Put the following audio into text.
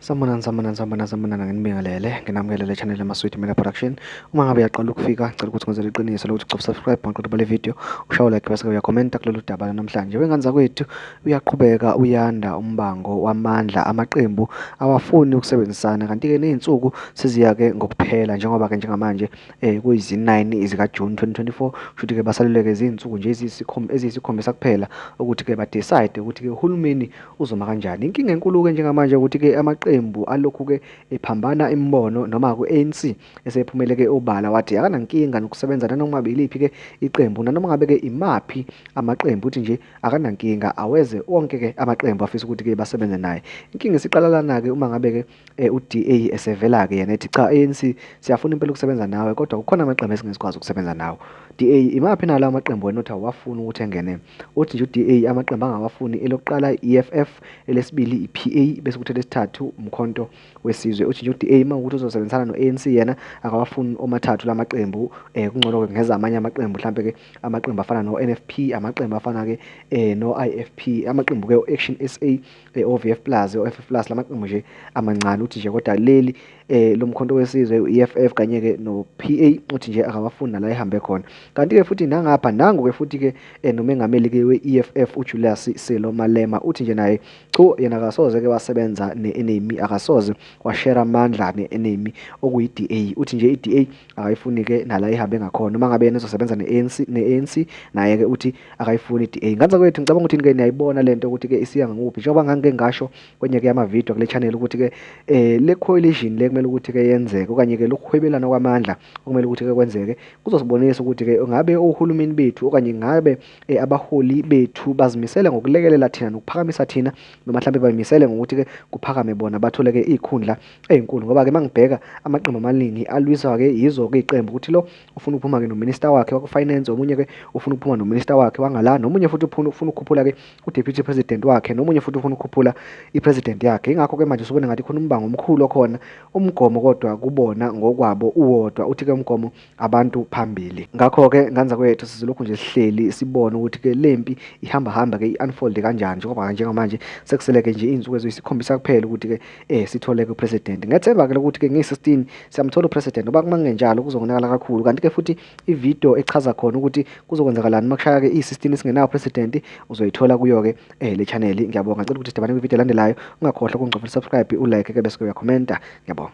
Sanibonani nginibingelele nginamukele le channel yama-Sweet Media Production. Uma ngabe uyaqala ukufika ngicela ukuthi ngenzele iqiniso lokuthi ucofa subscribe ngaqedela le video ushaye like bese uyakhomenta kulolu daba namhlanje. Wengane zakwethu uyaqhubeka uyanda umbango wamandla amaqembu awafuni ukusebenzisana kanti-ke ney'nsuku seziya-ke ngokuphela njengoba-ke njengamanje kuyizi-9 zikaJuni 2024 kushuthi-ke basaluleke iy'nsuku nje eziyisikhombisa kuphela ukuthi-ke badecide ukuthi-ke uhulumeni uzoma kanjani. Inkinga enkulu-ke njengamanje ukuthi-ke amaqembu alokhu-ke ephambana imibono noma ku-ANC esephumeleke obala wathi akanankinga nokusebenza nanoma iliphi-ke iqembu nanoma ngabe-ke imaphi amaqembu uthi nje akanankinga aweze wonke-ke amaqembu afisa ukuthi-ke basebenze naye. Inkinga isiqala lana-ke uma ngabe-ke u-DA esevela-ke yena ethi cha, ANC siyafuna impela ukusebenza nawe kodwa kukhona amaqembu esingezikwazi ukusebenza nawo. DA imaphi na lawo maqembu wena othi awafuni ukuthi engene? Uthi nje u-DA amaqembu angawafuni elokuqala i-EFF, elesibili i-PA bese kuthi elesithathu umkhonto wesizwe. Uthi nje u-DA mawukuthi uzosebenzisana no-ANC yena akawafuni omathathu la maqembu kungcono-ke ngeza amanye amaqembu mhlampe-ke amaqembu afana no-NFP, amaqembu afana-ke no-IFP, amaqembu-ke o-Action SA, o-VF Plus, o-FF Plus, la maqembu nje amancane. Uthi nje kodwa leli lo mkhonto wesizwe u-EFF kanye-ke no-PA uthi nje akawafuni nala ehambe khona. Kanti-ke futhi nangapha nangu-ke futhi-ke nomengameli-ke we-EFF uJulius Selo Malema uthi nje naye cho yena akasoze-ke wasebenza ne-enemy, akasoze washare amandla ne-enemy okuyi-DA. Uthi nje i-DA akayifuni-ke nala ihambe ngakhona uma ngabe yena ezosebenza ne-ANC naye-ke uthi akayifuni i-DA. Nganza kwethu ngicabanga ukuthi-ke niyayibona lento ukuthi-ke isiya ngakuphi njengoba ngangike ngasho kwenye-ke yamavidiyo kule channel ukuthi-ke le coalition le kumele ukuthi-ke yenzeke okanye-ke lokuhwebelana kwamandla okumele ukuthi-ke kwenzeke kuzosibonisa ukuthi-ke ngabe ohulumeni bethu okanye ngabe abaholi bethu bazimisele ngokulekelela thina nokuphakamisa thina noma mhlambe bayimisele ngokuthi-ke kuphakame bona bathole-ke iy'khundla ey'nkulu ngoba-ke mangibheka amaqembu amaningi alwiswa-ke yizo-ke iy'qembu ukuthi lo ufuna ukuphuma-ke nominista wakhe waku-finance, omunye-ke ufuna ukuphuma nominista wakhe wangala, nomunye futhi ufuna ukukhuphula-ke u-deputy president wakhe, nomunye futhi ufuna ukukhuphula i-president yakhe. Ingakho-ke manje usubona ngathi khona umbango omkhulu okhona, umgomo kodwa kubona ngokwabo uwodwa, uthi-ke umgomo abantu phambili. Ngakho-ke nganza kwethu sizolokhu nje sihleli sibone ukuthi-ke lempi ihamba-ke i-unfold kanjani njengoba njengamanje sekuseleke nje iy'nsuku eziyisikhombisa kuphela ukuthi-ke sithole-ke upresident. Ngethemba-ke lokuthi-ke ngeyi-16 siyamthola upresident ngoba uma kungenjalo kuzonakala kakhulu. Kanti-ke futhi ividiyo echaza khona ukuthi kuzokwenzakalani uma kushaya-ke i-16 singenawo president uzoyithola kuyo-ke le channel. Ngiyabonga, ngicela ukuthi sidibane kwividiyo elandelayo, ungakhohlwa ukungicofela subscribe, ulike-ke bese uyakhomenta. Ngiyabonga.